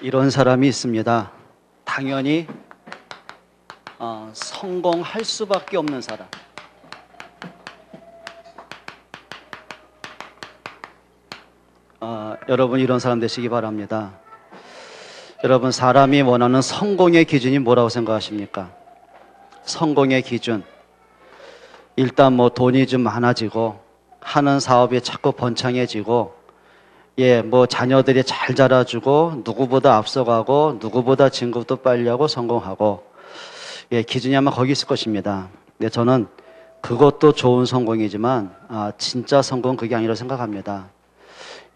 이런 사람이 있습니다. 당연히 성공할 수밖에 없는 사람. 여러분 이런 사람 되시기 바랍니다. 여러분 사람이 원하는 성공의 기준이 뭐라고 생각하십니까? 성공의 기준. 일단 뭐 돈이 좀 많아지고 하는 사업이 자꾸 번창해지고 뭐 자녀들이 잘 자라주고 누구보다 앞서가고 누구보다 진급도 빨리 하고 성공하고 기준이 아마 거기 있을 것입니다. 근데 저는 그것도 좋은 성공이지만 진짜 성공은 그게 아니라고 생각합니다.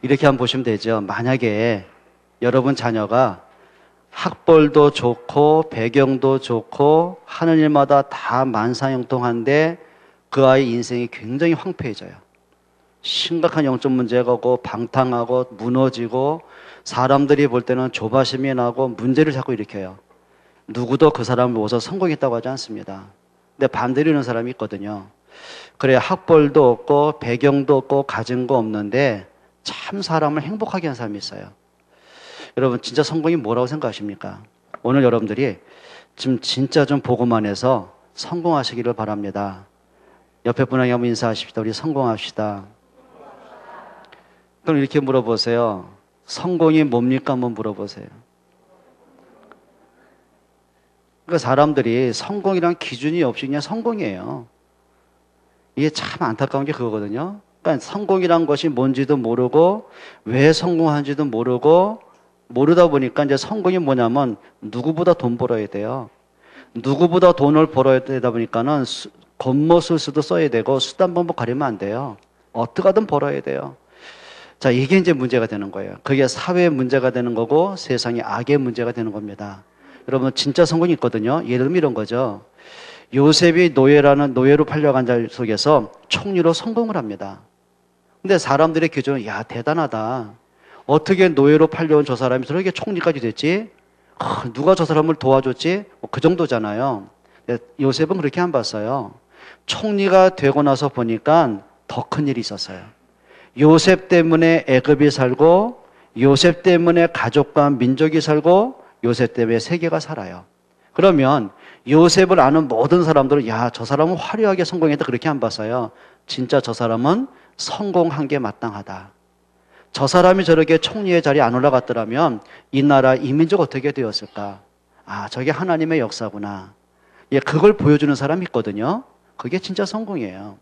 이렇게 한번 보시면 되죠. 만약에 여러분 자녀가 학벌도 좋고 배경도 좋고 하는 일마다 다 만사형통한데 그 아이 인생이 굉장히 황폐해져요. 심각한 영적 문제가 오고 방탕하고 무너지고 사람들이 볼 때는 조바심이 나고 문제를 자꾸 일으켜요. 누구도 그 사람을 모셔서 성공했다고 하지 않습니다. 근데 반대로 이런 사람이 있거든요. 그래 학벌도 없고 배경도 없고 가진 거 없는데 참 사람을 행복하게 하는 사람이 있어요. 여러분 진짜 성공이 뭐라고 생각하십니까? 오늘 여러분들이 지금 진짜 좀 보고만 해서 성공하시기를 바랍니다. 옆에 분에게 한번 인사하십시다. 우리 성공합시다. 그럼 이렇게 물어보세요. 성공이 뭡니까? 한번 물어보세요. 그러니까 사람들이 성공이란 기준이 없이 그냥 성공이에요. 이게 참 안타까운 게 그거거든요. 그러니까 성공이란 것이 뭔지도 모르고 왜 성공한지도 모르고 모르다 보니까 이제 성공이 뭐냐면 누구보다 돈 벌어야 돼요. 누구보다 돈을 벌어야 되다 보니까는 겉멋술수도 써야 되고 수단방법 가리면 안 돼요. 어떻게 하든 벌어야 돼요. 자, 이게 이제 문제가 되는 거예요. 그게 사회의 문제가 되는 거고 세상의 악의 문제가 되는 겁니다. 여러분 진짜 성공이 있거든요. 예를 들면 이런 거죠. 요셉이 노예로 팔려간 자 속에서 총리로 성공을 합니다. 근데 사람들의 기준은 야 대단하다. 어떻게 노예로 팔려온 저 사람이 저렇게 총리까지 됐지? 누가 저 사람을 도와줬지? 그 정도잖아요. 요셉은 그렇게 안 봤어요. 총리가 되고 나서 보니까 더 큰 일이 있었어요. 요셉 때문에 애굽이 살고 요셉 때문에 가족과 민족이 살고 요셉 때문에 세계가 살아요. 그러면 요셉을 아는 모든 사람들은 야, 저 사람은 화려하게 성공했다 그렇게 안 봤어요. 진짜 저 사람은 성공한 게 마땅하다. 저 사람이 저렇게 총리의 자리에 안 올라갔더라면 이 나라 이 민족 어떻게 되었을까? 저게 하나님의 역사구나. 그걸 보여주는 사람이 있거든요. 그게 진짜 성공이에요.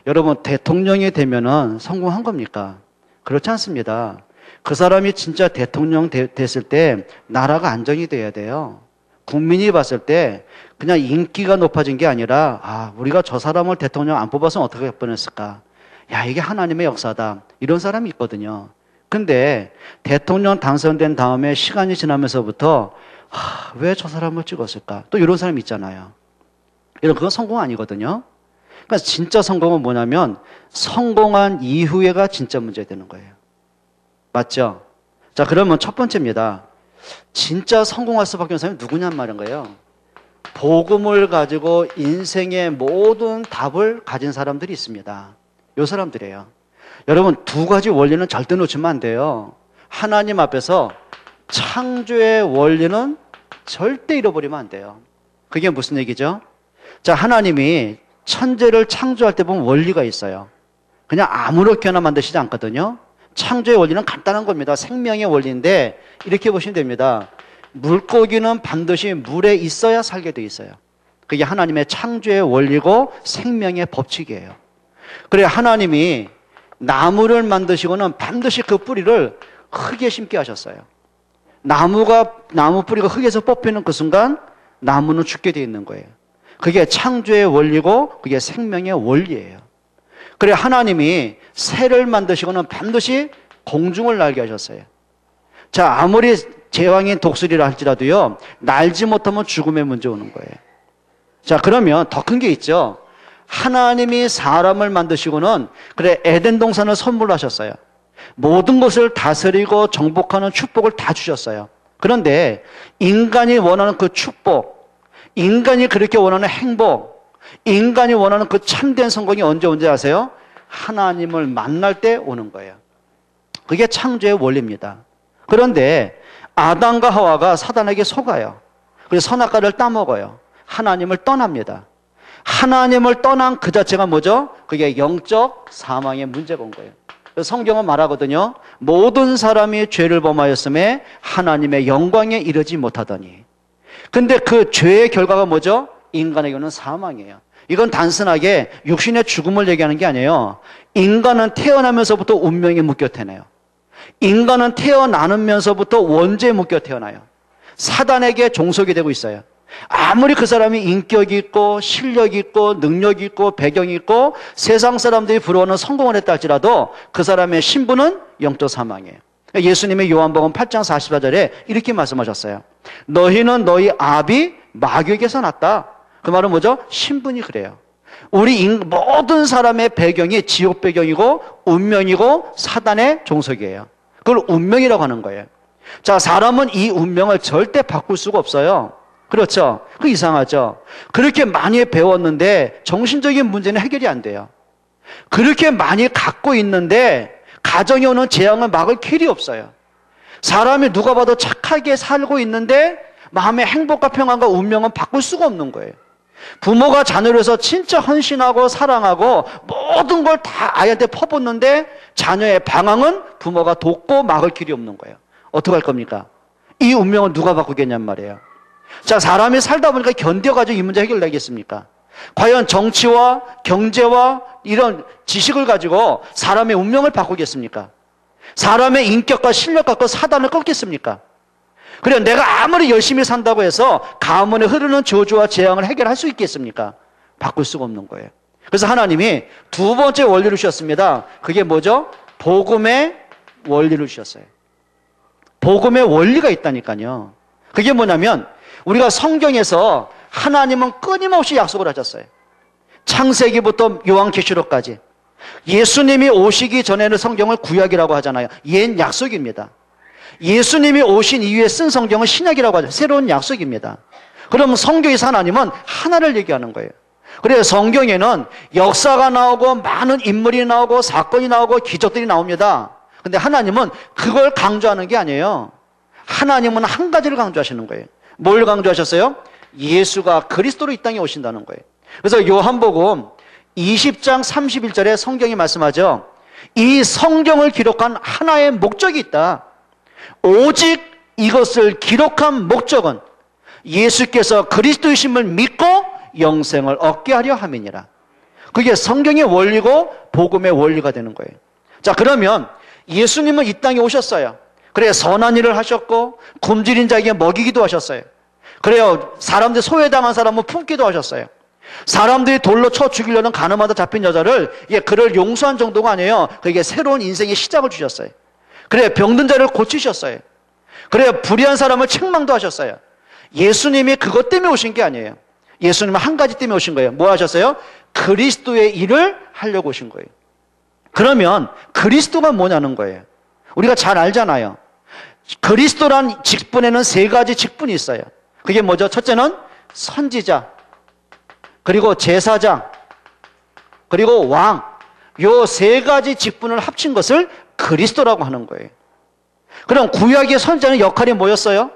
여러분 대통령이 되면은 성공한 겁니까? 그렇지 않습니다. 그 사람이 진짜 대통령 됐을 때 나라가 안정이 돼야 돼요. 국민이 봤을 때 그냥 인기가 높아진 게 아니라 우리가 저 사람을 대통령 안 뽑았으면 어떻게 뻔했을까? 야, 이게 하나님의 역사다. 이런 사람이 있거든요. 근데 대통령 당선된 다음에 시간이 지나면서부터 왜 저 사람을 찍었을까? 또 이런 사람이 있잖아요. 그건 성공 아니거든요. 그러니까 진짜 성공은 뭐냐면 성공한 이후에가 진짜 문제 되는 거예요. 맞죠? 자, 그러면 첫 번째입니다. 진짜 성공할 수밖에 없는 사람이 누구냔 말인 거예요. 복음을 가지고 인생의 모든 답을 가진 사람들이 있습니다. 요 사람들이에요. 여러분 두 가지 원리는 절대 놓치면 안 돼요. 하나님 앞에서 창조의 원리는 절대 잃어버리면 안 돼요. 그게 무슨 얘기죠? 자, 하나님이 천재를 창조할 때 보면 원리가 있어요. 그냥 아무렇게나 만드시지 않거든요. 창조의 원리는 간단한 겁니다. 생명의 원리인데 이렇게 보시면 됩니다. 물고기는 반드시 물에 있어야 살게 돼 있어요. 그게 하나님의 창조의 원리고 생명의 법칙이에요. 그래 하나님이 나무를 만드시고는 반드시 그 뿌리를 흙에 심게 하셨어요. 나무 뿌리가 흙에서 뽑히는 그 순간 나무는 죽게 돼 있는 거예요. 그게 창조의 원리고 그게 생명의 원리예요. 그래 하나님이 새를 만드시고는 반드시 공중을 날게 하셨어요. 자, 아무리 제왕인 독수리라 할지라도요 날지 못하면 죽음의 문제 오는 거예요. 자, 그러면 더 큰 게 있죠. 하나님이 사람을 만드시고는 그래 에덴 동산을 선물하셨어요. 모든 것을 다스리고 정복하는 축복을 다 주셨어요. 그런데 인간이 원하는 그 축복, 인간이 그렇게 원하는 행복, 인간이 원하는 그 참된 성공이 언제 아세요? 하나님을 만날 때 오는 거예요. 그게 창조의 원리입니다. 그런데 아담과 하와가 사단에게 속아요. 그래서 선악과를 따먹어요. 하나님을 떠납니다. 하나님을 떠난 그 자체가 뭐죠? 그게 영적 사망의 문제가 온 거예요. 그래서 성경은 말하거든요. 모든 사람이 죄를 범하였음에 하나님의 영광에 이르지 못하더니. 근데 그 죄의 결과가 뭐죠? 인간에게는 사망이에요. 이건 단순하게 육신의 죽음을 얘기하는 게 아니에요. 인간은 태어나면서부터 운명에 묶여 태어나요. 인간은 태어나면서부터 원죄에 묶여 태어나요. 사단에게 종속이 되고 있어요. 아무리 그 사람이 인격이 있고 실력이 있고 능력이 있고 배경이 있고 세상 사람들이 부러워하는 성공을 했다 할지라도 그 사람의 신분은 영적 사망이에요. 예수님의 요한복음 8장 44절에 이렇게 말씀하셨어요. 너희는 너희 아비 마귀에게서 났다. 그 말은 뭐죠? 신분이 그래요. 우리 모든 사람의 배경이 지옥 배경이고 운명이고 사단의 종속이에요. 그걸 운명이라고 하는 거예요. 자, 사람은 이 운명을 절대 바꿀 수가 없어요. 그렇죠? 그 이상하죠? 그렇게 많이 배웠는데 정신적인 문제는 해결이 안 돼요. 그렇게 많이 갖고 있는데 가정에 오는 재앙을 막을 길이 없어요. 사람이 누가 봐도 착하게 살고 있는데 마음의 행복과 평안과 운명은 바꿀 수가 없는 거예요. 부모가 자녀를 위해서 진짜 헌신하고 사랑하고 모든 걸 다 아이한테 퍼붓는데 자녀의 방황은 부모가 돕고 막을 길이 없는 거예요. 어떡할 겁니까? 이 운명을 누가 바꾸겠냔 말이에요. 자, 사람이 살다 보니까 견뎌가지고 이 문제 해결되겠습니까? 과연 정치와 경제와 이런 지식을 가지고 사람의 운명을 바꾸겠습니까? 사람의 인격과 실력 갖고 사단을 꺾겠습니까? 그래, 내가 아무리 열심히 산다고 해서 가문에 흐르는 저주와 재앙을 해결할 수 있겠습니까? 바꿀 수가 없는 거예요. 그래서 하나님이 두 번째 원리를 주셨습니다. 그게 뭐죠? 복음의 원리를 주셨어요. 복음의 원리가 있다니까요. 그게 뭐냐면 우리가 성경에서 하나님은 끊임없이 약속을 하셨어요. 창세기부터 요한계시록까지. 예수님이 오시기 전에는 성경을 구약이라고 하잖아요. 옛 약속입니다. 예수님이 오신 이후에 쓴 성경은 신약이라고 하죠. 새로운 약속입니다. 그럼 성경에서 하나님은 하나를 얘기하는 거예요. 그래서 성경에는 역사가 나오고 많은 인물이 나오고 사건이 나오고 기적들이 나옵니다. 근데 하나님은 그걸 강조하는 게 아니에요. 하나님은 한 가지를 강조하시는 거예요. 뭘 강조하셨어요? 예수가 그리스도로 이 땅에 오신다는 거예요. 그래서 요한복음 20장 31절에 성경이 말씀하죠. 이 성경을 기록한 하나의 목적이 있다. 오직 이것을 기록한 목적은 예수께서 그리스도이심을 믿고 영생을 얻게 하려 함이니라. 그게 성경의 원리고 복음의 원리가 되는 거예요. 자, 그러면 예수님은 이 땅에 오셨어요. 그래, 선한 일을 하셨고 굶주린 자에게 먹이기도 하셨어요. 그래요, 사람들 소외당한 사람은 품기도 하셨어요. 사람들이 돌로 쳐 죽이려는 가늠하다 잡힌 여자를 그를 용서한 정도가 아니에요. 그에게 새로운 인생의 시작을 주셨어요. 그래, 병든 자를 고치셨어요. 그래, 불의한 사람을 책망도 하셨어요. 예수님이 그것 때문에 오신 게 아니에요. 예수님은 한 가지 때문에 오신 거예요. 뭐 하셨어요? 그리스도의 일을 하려고 오신 거예요. 그러면 그리스도가 뭐냐는 거예요. 우리가 잘 알잖아요. 그리스도란 직분에는 세 가지 직분이 있어요. 그게 뭐죠? 첫째는 선지자, 그리고 제사장, 그리고 왕. 요 세 가지 직분을 합친 것을 그리스도라고 하는 거예요. 그럼 구약의 선지자는 역할이 뭐였어요?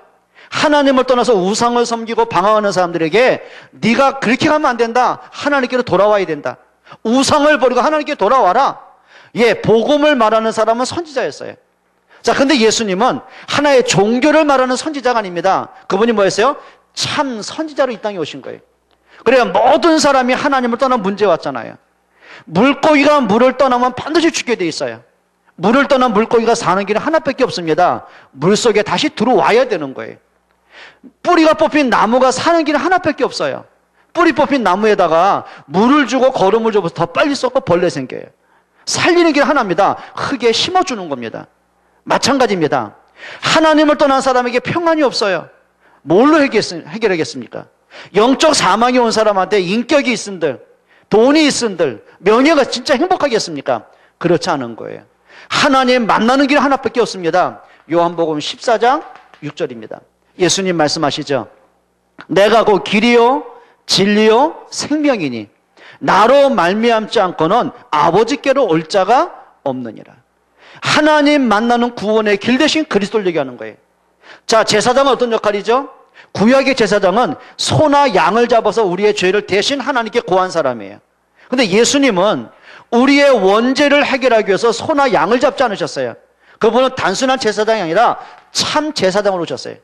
하나님을 떠나서 우상을 섬기고 방황하는 사람들에게 네가 그렇게 가면 안 된다. 하나님께로 돌아와야 된다. 우상을 버리고 하나님께 돌아와라. 복음을 말하는 사람은 선지자였어요. 자, 근데 예수님은 하나의 종교를 말하는 선지자가 아닙니다. 그분이 뭐였어요? 참 선지자로 이 땅에 오신 거예요. 그래야 모든 사람이 하나님을 떠난 문제가 왔잖아요. 물고기가 물을 떠나면 반드시 죽게 돼 있어요. 물을 떠난 물고기가 사는 길은 하나밖에 없습니다. 물속에 다시 들어와야 되는 거예요. 뿌리가 뽑힌 나무가 사는 길은 하나밖에 없어요. 뿌리 뽑힌 나무에다가 물을 주고 거름을 줘서 더 빨리 썩고 벌레 생겨요. 살리는 길 하나입니다. 흙에 심어주는 겁니다. 마찬가지입니다. 하나님을 떠난 사람에게 평안이 없어요. 뭘로 해결하겠습니까? 영적 사망이 온 사람한테 인격이 있은들, 돈이 있은들, 명예가 진짜 행복하겠습니까? 그렇지 않은 거예요. 하나님 만나는 길 하나밖에 없습니다. 요한복음 14장 6절입니다. 예수님 말씀하시죠. 내가 곧 길이요 진리요 생명이니 나로 말미암지 않고는 아버지께로 올 자가 없느니라. 하나님 만나는 구원의 길 대신 그리스도를 얘기하는 거예요. 자, 제사장은 어떤 역할이죠? 구약의 제사장은 소나 양을 잡아서 우리의 죄를 대신 하나님께 고한 사람이에요. 근데 예수님은 우리의 원죄를 해결하기 위해서 소나 양을 잡지 않으셨어요. 그분은 단순한 제사장이 아니라 참 제사장으로 오셨어요.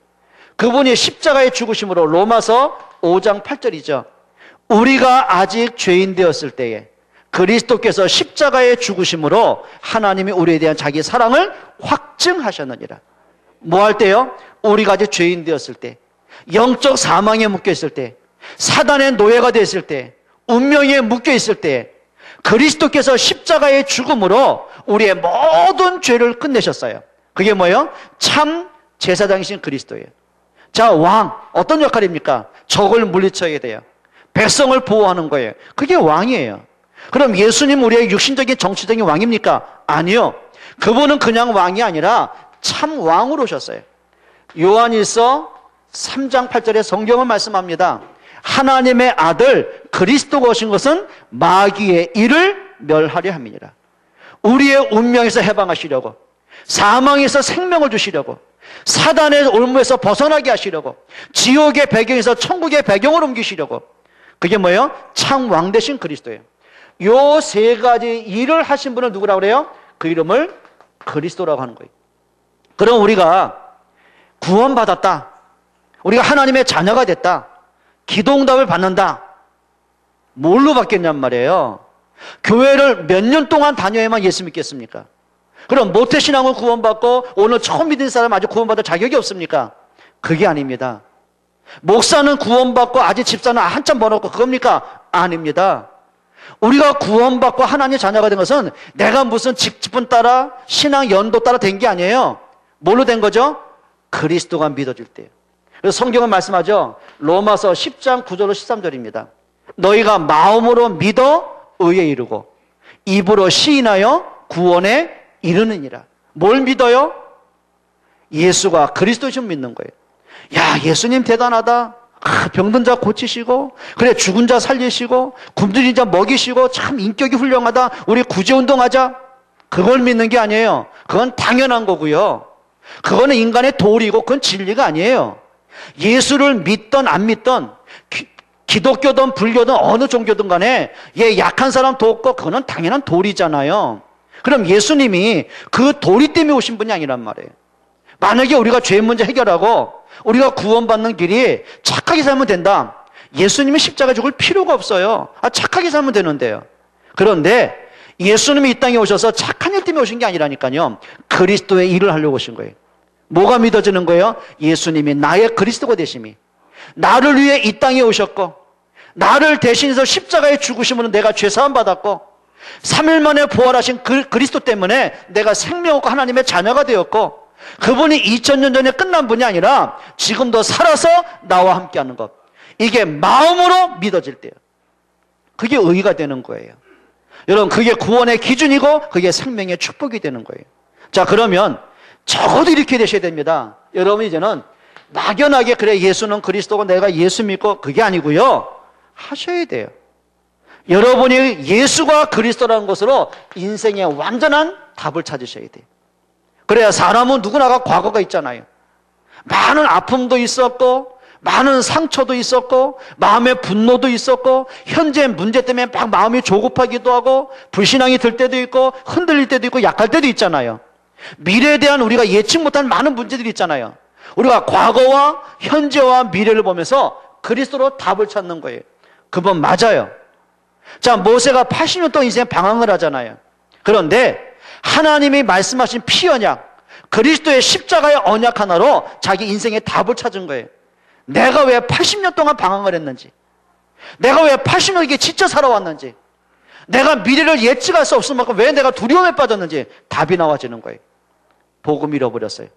그분이 십자가의 죽으심으로 로마서 5장 8절이죠. 우리가 아직 죄인 되었을 때에 그리스도께서 십자가의 죽으심으로 하나님이 우리에 대한 자기 사랑을 확증하셨느니라. 뭐 할 때요? 우리가 아직 죄인 되었을 때, 영적 사망에 묶여 있을 때, 사단의 노예가 됐을 때, 운명에 묶여 있을 때 그리스도께서 십자가의 죽음으로 우리의 모든 죄를 끝내셨어요. 그게 뭐예요? 참 제사장이신 그리스도예요. 자, 왕 어떤 역할입니까? 적을 물리쳐야 돼요. 백성을 보호하는 거예요. 그게 왕이에요. 그럼 예수님 우리의 육신적인 정치적인 왕입니까? 아니요. 그분은 그냥 왕이 아니라 참 왕으로 오셨어요. 요한일서 3장 8절에 성경은 말씀합니다. 하나님의 아들 그리스도가 오신 것은 마귀의 일을 멸하려 함이니라. 우리의 운명에서 해방하시려고, 사망에서 생명을 주시려고, 사단의 올무에서 벗어나게 하시려고, 지옥의 배경에서 천국의 배경으로 옮기시려고. 그게 뭐예요? 참 왕 되신 그리스도예요. 요 세 가지 일을 하신 분을 누구라고 그래요? 그 이름을 그리스도라고 하는 거예요. 그럼 우리가 구원받았다, 우리가 하나님의 자녀가 됐다, 기도응답을 받는다, 뭘로 받겠냔 말이에요. 교회를 몇 년 동안 다녀야만 예수 믿겠습니까? 그럼 모태신앙을 구원받고 오늘 처음 믿은 사람 아직 구원받을 자격이 없습니까? 그게 아닙니다. 목사는 구원받고 아직 집사는 한참 벌었고 그겁니까? 아닙니다. 우리가 구원받고 하나님의 자녀가 된 것은 내가 무슨 직분 따라 신앙 연도 따라 된 게 아니에요. 뭘로 된 거죠? 그리스도가 믿어질 때요. 그래서 성경은 말씀하죠. 로마서 10장 9절로 13절입니다. 너희가 마음으로 믿어 의에 이르고 입으로 시인하여 구원에 이르느니라. 뭘 믿어요? 예수가 그리스도신 믿는 거예요. 야, 예수님 대단하다. 병든 자 고치시고, 그래 죽은 자 살리시고, 굶주린 자 먹이시고, 참 인격이 훌륭하다. 우리 구제운동하자. 그걸 믿는 게 아니에요. 그건 당연한 거고요. 그거는 인간의 도리고 그건 진리가 아니에요. 예수를 믿던 안 믿던, 기독교든 불교든 어느 종교든 간에 얘 약한 사람 돕고 그거는 당연한 도리잖아요. 그럼 예수님이 그 도리 때문에 오신 분이 아니란 말이에요. 만약에 우리가 죄 문제 해결하고 우리가 구원받는 길이 착하게 살면 된다, 예수님이 십자가 죽을 필요가 없어요. 착하게 살면 되는데요. 그런데 예수님이 이 땅에 오셔서 착한 일 때문에 오신 게 아니라니까요. 그리스도의 일을 하려고 오신 거예요. 뭐가 믿어지는 거예요? 예수님이 나의 그리스도가 되심이, 나를 위해 이 땅에 오셨고 나를 대신해서 십자가에 죽으심으로 내가 죄사함 받았고 3일 만에 부활하신 그리스도 때문에 내가 생명 없고 하나님의 자녀가 되었고, 그분이 2000년 전에 끝난 분이 아니라 지금도 살아서 나와 함께하는 것, 이게 마음으로 믿어질 때요. 그게 의가 되는 거예요. 여러분, 그게 구원의 기준이고 그게 생명의 축복이 되는 거예요. 자, 그러면 적어도 이렇게 되셔야 됩니다. 여러분, 이제는 막연하게 그래 예수는 그리스도고 내가 예수 믿고 그게 아니고요, 하셔야 돼요. 여러분이 예수가 그리스도라는 것으로 인생의 완전한 답을 찾으셔야 돼요. 그래야 사람은 누구나가 과거가 있잖아요. 많은 아픔도 있었고 많은 상처도 있었고 마음의 분노도 있었고 현재 문제 때문에 막 마음이 조급하기도 하고 불신앙이 들 때도 있고 흔들릴 때도 있고 약할 때도 있잖아요. 미래에 대한 우리가 예측 못한 많은 문제들이 있잖아요. 우리가 과거와 현재와 미래를 보면서 그리스도로 답을 찾는 거예요. 그건 맞아요. 자, 모세가 80년 동안 인생 방황을 하잖아요. 그런데 하나님이 말씀하신 피 언약, 그리스도의 십자가의 언약 하나로 자기 인생의 답을 찾은 거예요. 내가 왜 80년 동안 방황을 했는지, 내가 왜 80년 이렇게 지쳐 살아왔는지, 내가 미래를 예측할 수 없을 만큼 왜 내가 두려움에 빠졌는지 답이 나와지는 거예요. 복음 잃어버렸어요.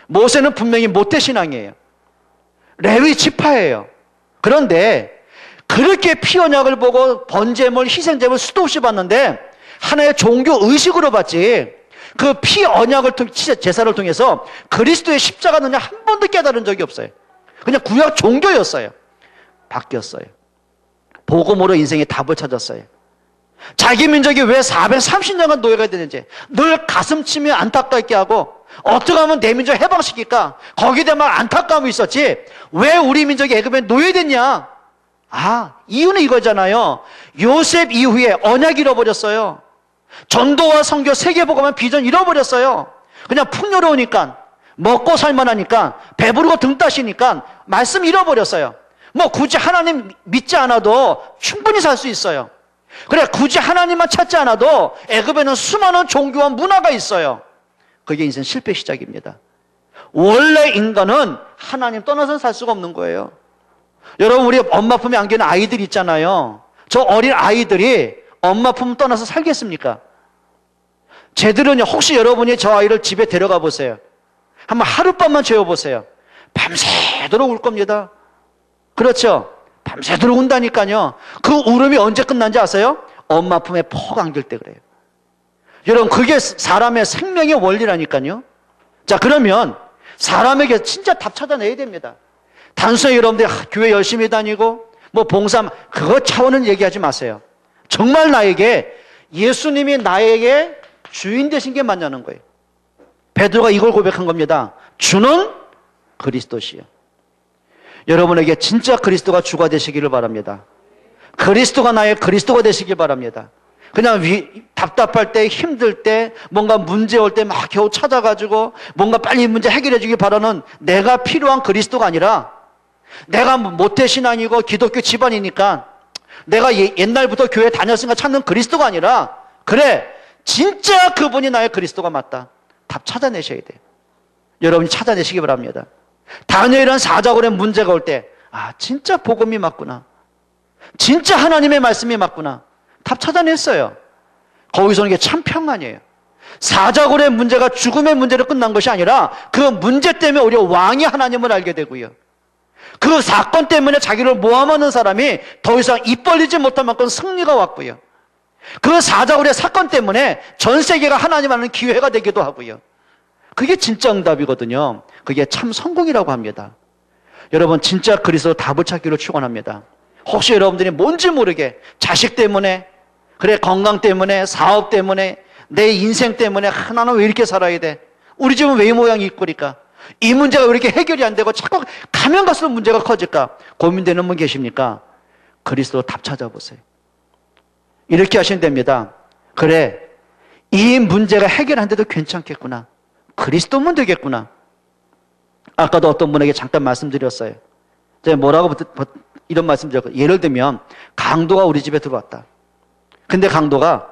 모세는 분명히 모태신앙이에요. 레위 지파예요. 그런데 그렇게 피 언약을 보고 번제물, 희생제물 수도 없이 받는데 하나의 종교 의식으로 받지, 그 피 언약을 제사를 통해서 그리스도의 십자가 능력 한 번도 깨달은 적이 없어요. 그냥 구약 종교였어요. 바뀌었어요. 복음으로 인생의 답을 찾았어요. 자기 민족이 왜 430년간 노예가 되는지 늘 가슴 치며 안타깝게 하고 어떻게 하면 내 민족 해방시킬까? 거기에 대한 막 안타까움이 있었지. 왜 우리 민족이 애굽에 놓여야 됐냐? 이유는 이거잖아요. 요셉 이후에 언약 잃어버렸어요. 전도와 선교, 세계복음한 비전 잃어버렸어요. 그냥 풍요로우니까, 먹고 살만하니까, 배부르고 등 따시니까 말씀 잃어버렸어요. 뭐 굳이 하나님 믿지 않아도 충분히 살 수 있어요. 그래, 굳이 하나님만 찾지 않아도 애굽에는 수많은 종교와 문화가 있어요. 그게 인생 실패 시작입니다. 원래 인간은 하나님 떠나서는 살 수가 없는 거예요. 여러분, 우리 엄마 품에 안기는 아이들 있잖아요. 저 어린 아이들이 엄마 품 떠나서 살겠습니까? 쟤들은요, 혹시 여러분이 저 아이를 집에 데려가 보세요. 한번 하룻밤만 재워보세요. 밤새도록 울 겁니다. 그렇죠? 밤새도록 운다니까요. 그 울음이 언제 끝난지 아세요? 엄마 품에 퍽 안길 때 그래요. 여러분, 그게 사람의 생명의 원리라니까요. 자, 그러면 사람에게 진짜 답 찾아내야 됩니다. 단순히 여러분들이 교회 열심히 다니고 뭐 봉사, 그거 차원은 얘기하지 마세요. 정말 나에게 예수님이 나에게 주인 되신 게 맞냐는 거예요. 베드로가 이걸 고백한 겁니다. 주는 그리스도시요. 여러분에게 진짜 그리스도가 주가 되시기를 바랍니다. 그리스도가 나의 그리스도가 되시길 바랍니다. 그냥 답답할 때, 힘들 때, 뭔가 문제 올 때 막 겨우 찾아가지고 뭔가 빨리 문제 해결해 주길 바라는 내가 필요한 그리스도가 아니라, 내가 모태신앙이고 기독교 집안이니까 내가 옛날부터 교회 다녔으니까 찾는 그리스도가 아니라, 그래, 진짜 그분이 나의 그리스도가 맞다. 답 찾아내셔야 돼요. 여러분이 찾아내시기 바랍니다. 다니엘은 사자굴에 문제가 올 때, 진짜 복음이 맞구나. 진짜 하나님의 말씀이 맞구나. 답 찾아냈어요. 거기서 오는 게 참 평안이에요. 사자굴의 문제가 죽음의 문제로 끝난 것이 아니라 그 문제 때문에 오히려 왕이 하나님을 알게 되고요. 그 사건 때문에 자기를 모함하는 사람이 더 이상 입 벌리지 못할 만큼 승리가 왔고요. 그 사자굴의 사건 때문에 전 세계가 하나님 아는 기회가 되기도 하고요. 그게 진짜 응답이거든요. 그게 참 성공이라고 합니다. 여러분, 진짜 그리스도 답을 찾기를 축원합니다. 혹시 여러분들이 뭔지 모르게 자식 때문에, 그래, 건강 때문에, 사업 때문에, 내 인생 때문에 나는 왜 이렇게 살아야 돼? 우리 집은 왜 이 모양이 이꼴일까? 이 문제가 왜 이렇게 해결이 안 되고 자꾸 가면 갈수록 문제가 커질까? 고민되는 분 계십니까? 그리스도 답 찾아보세요. 이렇게 하시면 됩니다. 그래, 이 문제가 해결 안 돼도 괜찮겠구나. 그리스도면 되겠구나. 아까도 어떤 분에게 잠깐 말씀드렸어요. 제가 뭐라고 이런 말씀드렸거든요. 예를 들면 강도가 우리 집에 들어왔다. 근데 강도가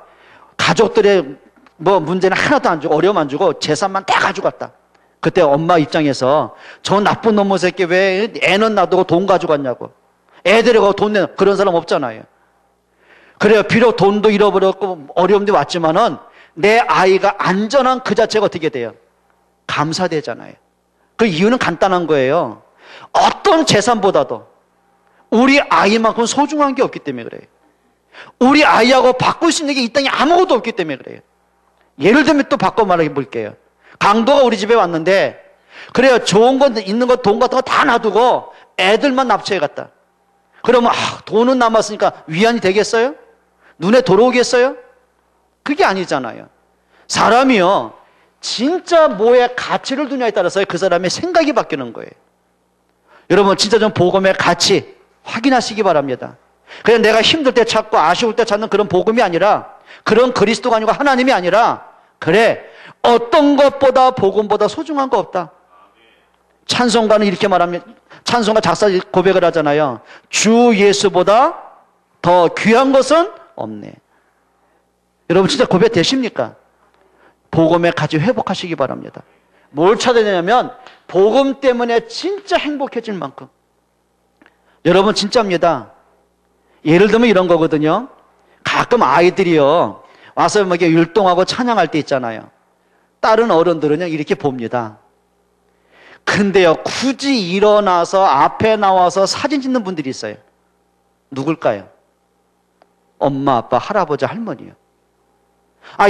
가족들의 뭐 문제는 하나도 안 주고 어려움 안 주고 재산만 다 가져갔다. 그때 엄마 입장에서 저 나쁜 놈의 새끼 왜 애는 놔두고 돈 가져갔냐고. 애 데려가고 돈 내는 그런 사람 없잖아요. 그래요. 비록 돈도 잃어버렸고 어려움도 왔지만은 내 아이가 안전한 그 자체가 어떻게 돼요? 감사되잖아요. 그 이유는 간단한 거예요. 어떤 재산보다도 우리 아이만큼 소중한 게 없기 때문에 그래요. 우리 아이하고 바꿀 수 있는 게 이 땅에 아무것도 없기 때문에 그래요. 예를 들면 또 바꿔 말해 볼게요. 강도가 우리 집에 왔는데, 그래요, 좋은 건 있는 거 돈 같은 거 다 놔두고 애들만 납치해 갔다. 그러면 돈은 남았으니까 위안이 되겠어요? 눈에 들어오겠어요? 그게 아니잖아요. 사람이요, 진짜 뭐에 가치를 두냐에 따라서 그 사람의 생각이 바뀌는 거예요. 여러분, 진짜 좀 복음의 가치 확인하시기 바랍니다. 그냥 내가 힘들 때 찾고 아쉬울 때 찾는 그런 복음이 아니라, 그런 그리스도가 아니고 하나님이 아니라, 그래, 어떤 것보다 복음보다 소중한 거 없다. 찬송가는 이렇게 말합니다. 찬송가 작사 고백을 하잖아요. 주 예수보다 더 귀한 것은 없네. 여러분 진짜 고백 되십니까? 복음의 가치 회복하시기 바랍니다. 뭘 찾아야 되냐면 복음 때문에 진짜 행복해질 만큼. 여러분 진짜입니다. 예를 들면 이런 거거든요. 가끔 아이들이요 와서 뭐 이렇게 율동하고 찬양할 때 있잖아요. 다른 어른들은요 이렇게 봅니다. 근데요 굳이 일어나서 앞에 나와서 사진 찍는 분들이 있어요. 누굴까요? 엄마, 아빠, 할아버지, 할머니요.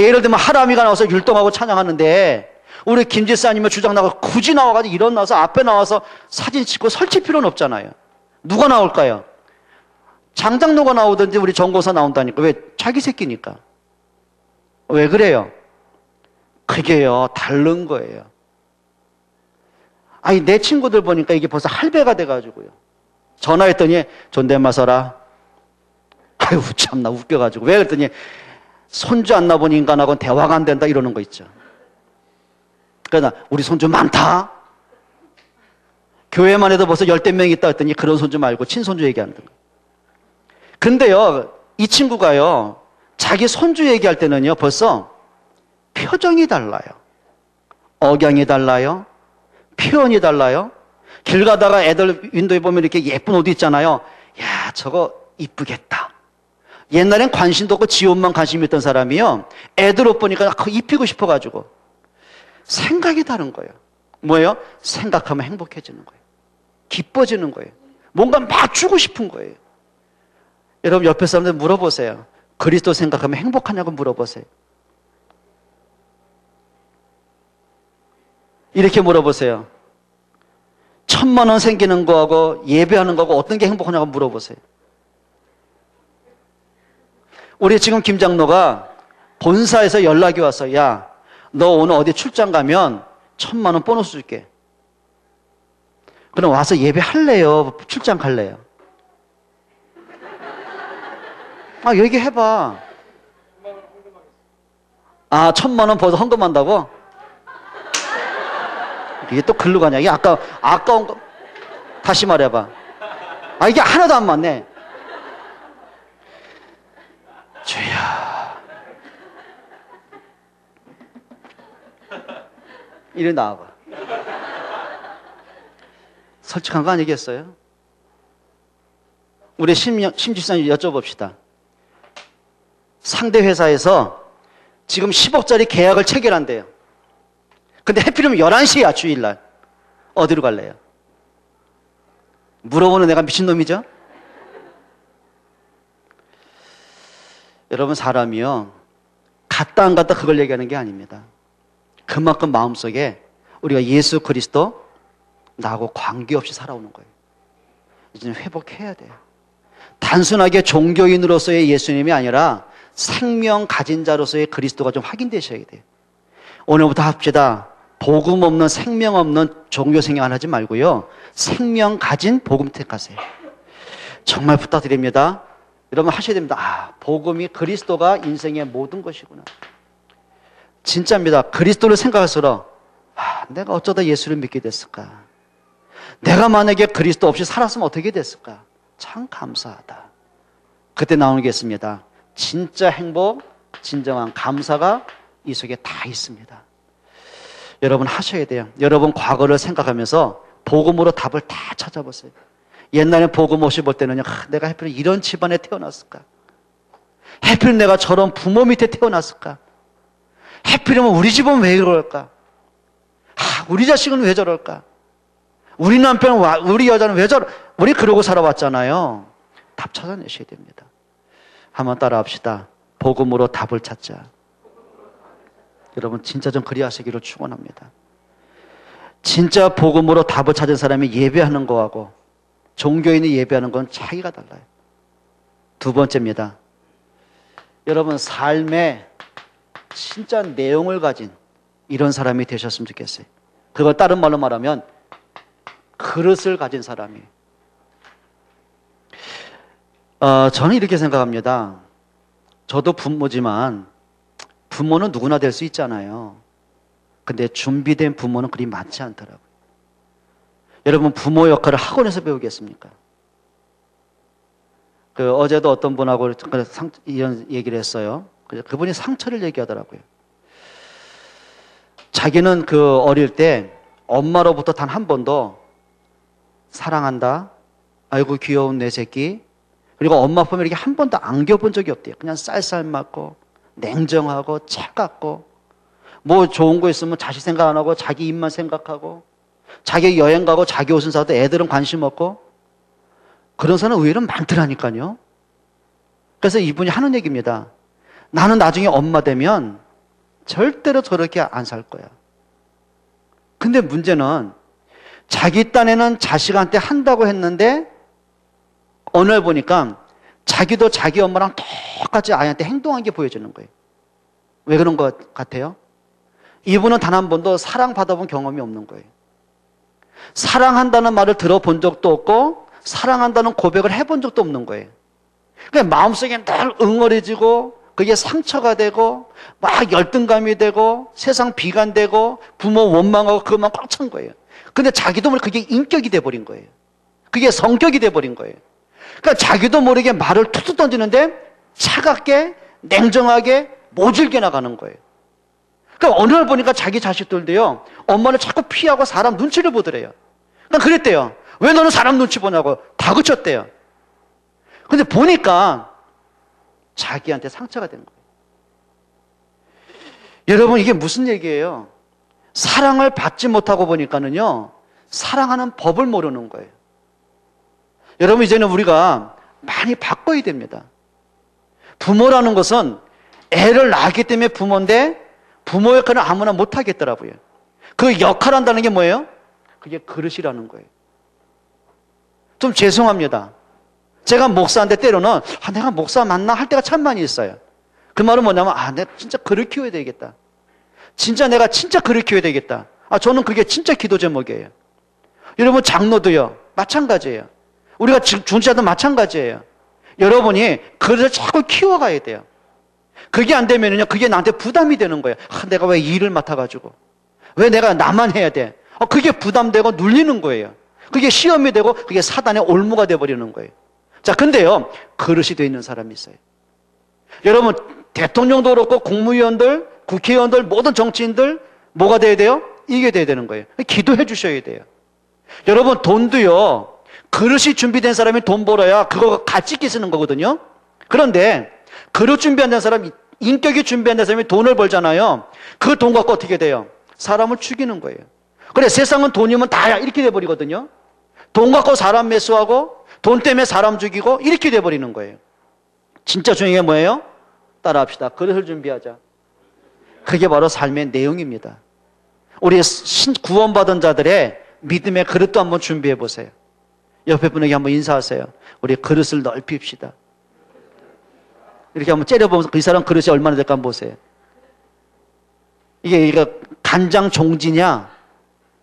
예를 들면 하람이가 나와서 율동하고 찬양하는데 우리 김지사님은 주장 나가서 굳이 나와가지고 일어나서 앞에 나와서 사진 찍고 설칠 필요는 없잖아요. 누가 나올까요? 장장로가 나오든지 우리 전고사 나온다니까. 왜? 자기 새끼니까. 왜 그래요? 그게요 다른 거예요. 아니, 내 친구들 보니까 이게 벌써 할배가 돼가지고요. 전화했더니, 존댓말 써라. 아유, 참나, 웃겨가지고. 왜 그랬더니, 손주 안 나본 인간하고는 대화가 안 된다, 이러는 거 있죠. 그러나, 우리 손주 많다? 교회만 해도 벌써 10명 있다 했더니, 그런 손주 말고 친손주 얘기하는 거예요. 근데요, 이 친구가요, 자기 손주 얘기할 때는요, 벌써 표정이 달라요. 억양이 달라요. 표현이 달라요. 길 가다가 애들 윈도에 보면 이렇게 예쁜 옷 있잖아요. 야, 저거 이쁘겠다. 옛날엔 관심도 없고 지 옷만 관심이 있던 사람이요, 애들 옷 보니까 그거 입히고 싶어가지고. 생각이 다른 거예요. 뭐예요? 생각하면 행복해지는 거예요. 기뻐지는 거예요. 뭔가 막 주고 싶은 거예요. 여러분, 옆에 사람들 물어보세요. 그리스도 생각하면 행복하냐고 물어보세요. 이렇게 물어보세요. 1,000,000원 생기는 거하고 예배하는 거하고 어떤 게 행복하냐고 물어보세요. 우리 지금 김 장로가 본사에서 연락이 왔어. 야, 너 오늘 어디 출장 가면 1,000,000원 보너스 줄게. 그럼 와서 예배할래요? 출장 갈래요? 아, 얘기해봐. 1,000,000원 벌써 헌금한다고? 이게 또 글로 가냐? 이게 아까운 거. 다시 말해봐. 이게 하나도 안 맞네. 주야. 이리 나와봐. 솔직한 거 아니겠어요? 우리 심지사님 여쭤봅시다. 상대 회사에서 지금 10억짜리 계약을 체결한대요. 근데 해필이면 11시야, 주일날. 어디로 갈래요? 물어보는 내가 미친놈이죠? 여러분, 사람이요, 갔다 안 갔다 그걸 얘기하는 게 아닙니다. 그만큼 마음속에 우리가 예수 그리스도 나하고 관계없이 살아오는 거예요. 이제는 회복해야 돼요. 단순하게 종교인으로서의 예수님이 아니라 생명 가진 자로서의 그리스도가 좀 확인되셔야 돼요. 오늘부터 합시다. 복음 없는 생명 없는 종교 생활 하지 말고요, 생명 가진 복음 택하세요. 정말 부탁드립니다. 여러분 하셔야 됩니다. 복음이 그리스도가 인생의 모든 것이구나. 진짜입니다. 그리스도를 생각할수록 내가 어쩌다 예수를 믿게 됐을까? 내가 만약에 그리스도 없이 살았으면 어떻게 됐을까? 참 감사하다. 그때 나오는 게 있습니다. 진짜 행복, 진정한 감사가 이 속에 다 있습니다. 여러분 하셔야 돼요. 여러분 과거를 생각하면서 복음으로 답을 다 찾아보세요. 옛날에 복음 없이 볼 때는요, 내가 하필 이런 집안에 태어났을까? 하필 내가 저런 부모 밑에 태어났을까? 하필이면 우리 집은 왜 그럴까? 우리 자식은 왜 저럴까? 우리 남편은, 우리 여자는 왜 저럴까? 우리 그러고 살아왔잖아요. 답 찾아내셔야 됩니다. 한번 따라 합시다. 복음으로 답을 찾자. 여러분 진짜 좀 그리하시기를 축원합니다. 진짜 복음으로 답을 찾은 사람이 예배하는 거하고 종교인이 예배하는 건 차이가 달라요. 두 번째입니다. 여러분 삶에 진짜 내용을 가진 이런 사람이 되셨으면 좋겠어요. 그걸 다른 말로 말하면 그릇을 가진 사람이에요. 저는 이렇게 생각합니다. 저도 부모지만 부모는 누구나 될 수 있잖아요. 근데 준비된 부모는 그리 많지 않더라고요. 여러분 부모 역할을 학원에서 배우겠습니까? 어제도 어떤 분하고 이런 얘기를 했어요. 그분이 상처를 얘기하더라고요. 자기는 어릴 때 엄마로부터 단 한 번도 사랑한다, 아이고 귀여운 내 새끼, 그리고 엄마 품에 이렇게 한 번도 안겨본 적이 없대요. 그냥 쌀쌀 맞고 냉정하고 차갑고, 뭐 좋은 거 있으면 자식 생각 안 하고 자기 입만 생각하고, 자기 여행 가고 자기 옷은 사도 애들은 관심 없고, 그런 사람은 의외로 많더라니까요. 그래서 이분이 하는 얘기입니다. 나는 나중에 엄마 되면 절대로 저렇게 안 살 거야. 근데 문제는 자기 딴에는 자식한테 한다고 했는데 어느 날 보니까 자기도 자기 엄마랑 똑같이 아이한테 행동한 게 보여지는 거예요. 왜 그런 것 같아요? 이분은 단 한 번도 사랑받아본 경험이 없는 거예요. 사랑한다는 말을 들어본 적도 없고 사랑한다는 고백을 해본 적도 없는 거예요. 그냥 마음속에 늘 응어리지고 그게 상처가 되고 막 열등감이 되고 세상 비관되고 부모 원망하고 그것만 꽉 찬 거예요. 근데 자기도 모르게 그게 인격이 돼버린 거예요. 그게 성격이 돼버린 거예요. 그러니까 자기도 모르게 말을 툭툭 던지는데 차갑게 냉정하게 모질게 나가는 거예요. 그러니까 어느 날 보니까 자기 자식들도요, 엄마를 자꾸 피하고 사람 눈치를 보더래요. 그러니까 그랬대요. 왜 너는 사람 눈치 보냐고 다그쳤대요. 근데 보니까 자기한테 상처가 된 거예요. 여러분, 이게 무슨 얘기예요? 사랑을 받지 못하고 보니까는요, 사랑하는 법을 모르는 거예요. 여러분, 이제는 우리가 많이 바꿔야 됩니다. 부모라는 것은 애를 낳기 때문에 부모인데 부모 역할은 아무나 못하겠더라고요. 그 역할 한다는 게 뭐예요? 그게 그릇이라는 거예요. 좀 죄송합니다. 제가 목사한테 때로는 내가 목사 맞나 할 때가 참 많이 있어요. 그 말은 뭐냐면 내가 진짜 그릇 키워야 되겠다. 내가 진짜 그릇 키워야 되겠다. 저는 그게 진짜 기도 제목이에요. 여러분, 장로도요 마찬가지예요. 우리가 중자도 마찬가지예요. 여러분이 그릇을 자꾸 키워가야 돼요. 그게 안 되면요, 그게 나한테 부담이 되는 거예요. 내가 왜 일을 맡아가지고 왜 내가 나만 해야 돼? 그게 부담되고 눌리는 거예요. 그게 시험이 되고 그게 사단의 올무가 돼버리는 거예요. 자, 근데요, 그릇이 되어 있는 사람이 있어요. 여러분, 대통령도 그렇고 국무위원들, 국회의원들, 모든 정치인들 뭐가 돼야 돼요? 이게 돼야 되는 거예요. 기도해 주셔야 돼요. 여러분, 돈도요, 그릇이 준비된 사람이 돈 벌어야 그거 가치 있게 쓰는 거거든요. 그런데 그릇 준비한 사람, 인격이 준비한 사람이 돈을 벌잖아요. 그 돈 갖고 어떻게 돼요? 사람을 죽이는 거예요. 그래, 세상은 돈이면 다야 이렇게 돼버리거든요. 돈 갖고 사람 매수하고 돈 때문에 사람 죽이고 이렇게 돼버리는 거예요. 진짜 중요한 게 뭐예요? 따라합시다. 그릇을 준비하자. 그게 바로 삶의 내용입니다. 우리 구원받은 자들의 믿음의 그릇도 한번 준비해 보세요. 옆에 분에게 한번 인사하세요. 우리 그릇을 넓힙시다. 이렇게 한번 째려보면서 그 사람 그릇이 얼마나 될까 한번 보세요. 이게 간장 종지냐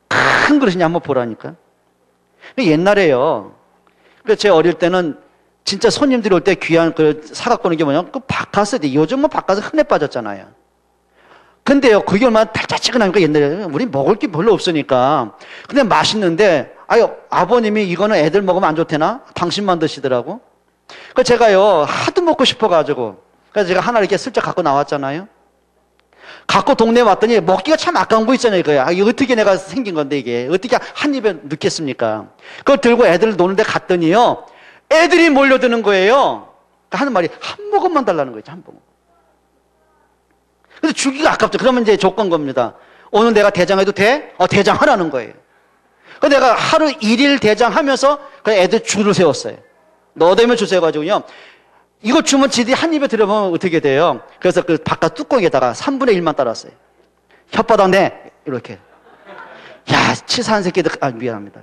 큰 그릇이냐 한번 보라니까. 옛날에요, 제 어릴 때는 진짜 손님들이 올 때 귀한 그 사갖고 오는 게 뭐냐면 그 바카스, 요즘은 바카스 흔해 빠졌잖아요. 근데요, 그게 얼마나 달짝지근하니까 옛날에 우리 먹을 게 별로 없으니까. 근데 맛있는데 아버님이 이거는 애들 먹으면 안 좋대나? 당신만 드시더라고. 그래서 제가요, 하도 먹고 싶어가지고, 그래서 제가 하나 이렇게 슬쩍 갖고 나왔잖아요. 갖고 동네에 왔더니 먹기가 참 아까운 거 있잖아요. 이거 어떻게 내가 생긴 건데 이게 어떻게 한 입에 넣겠습니까? 그걸 들고 애들 노는데 갔더니요, 애들이 몰려드는 거예요. 하는 말이 한 모금만 달라는 거죠. 한 모금. 그래서 주기가 아깝죠. 그러면 이제 조건 겁니다. 오늘 내가 대장해도 돼? 대장하라는 거예요. 그래서 내가 하루 1일 대장하면서 애들 줄을 세웠어요. 너대면 줄 세워가지고요, 이거 주면 지들이 한 입에 들어보면 어떻게 돼요? 그래서 그 바깥 뚜껑에다가 3분의 1만 따랐어요. 혓바닥 내! 이렇게. 야, 치사한 새끼들, 미안합니다.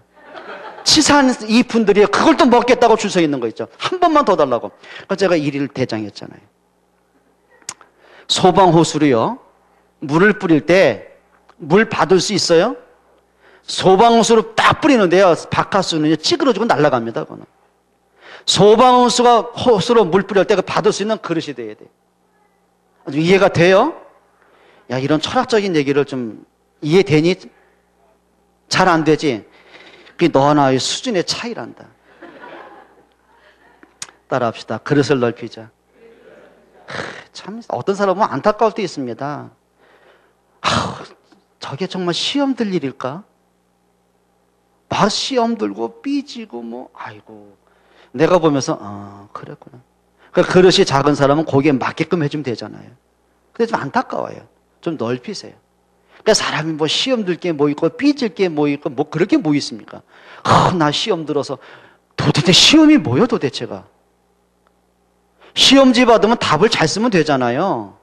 치사한 이 분들이 그걸 또 먹겠다고 줄 서 있는 거 있죠. 한 번만 더 달라고. 그래서 제가 1일 대장했잖아요. 소방호수로요, 물을 뿌릴 때 물 받을 수 있어요? 소방호수로 딱 뿌리는데요, 바카스는요, 찌그러지고 날아갑니다, 그거는. 소방호수가 호수로 물 뿌릴 때 그 받을 수 있는 그릇이 돼야 돼요. 이해가 돼요? 야, 이런 철학적인 얘기를 좀 이해되니? 잘 안 되지? 그게 너와 나의 수준의 차이란다. 따라합시다. 그릇을 넓히자. 참, 어떤 사람은 안타까울 때 있습니다. 저게 정말 시험 들 일일까? 막 시험 들고 삐지고 아이고. 내가 보면서 그랬구나. 그러니까 그릇이 작은 사람은 거기에 맞게끔 해주면 되잖아요. 근데 좀 안타까워요. 좀 넓히세요. 그러니까 사람이 뭐 시험 들 게 뭐 있고 삐질 게 뭐 있고 뭐 그렇게 뭐 있습니까? 나 시험 들어서 도대체 시험이 뭐예요 도대체가? 시험지 받으면 답을 잘 쓰면 되잖아요.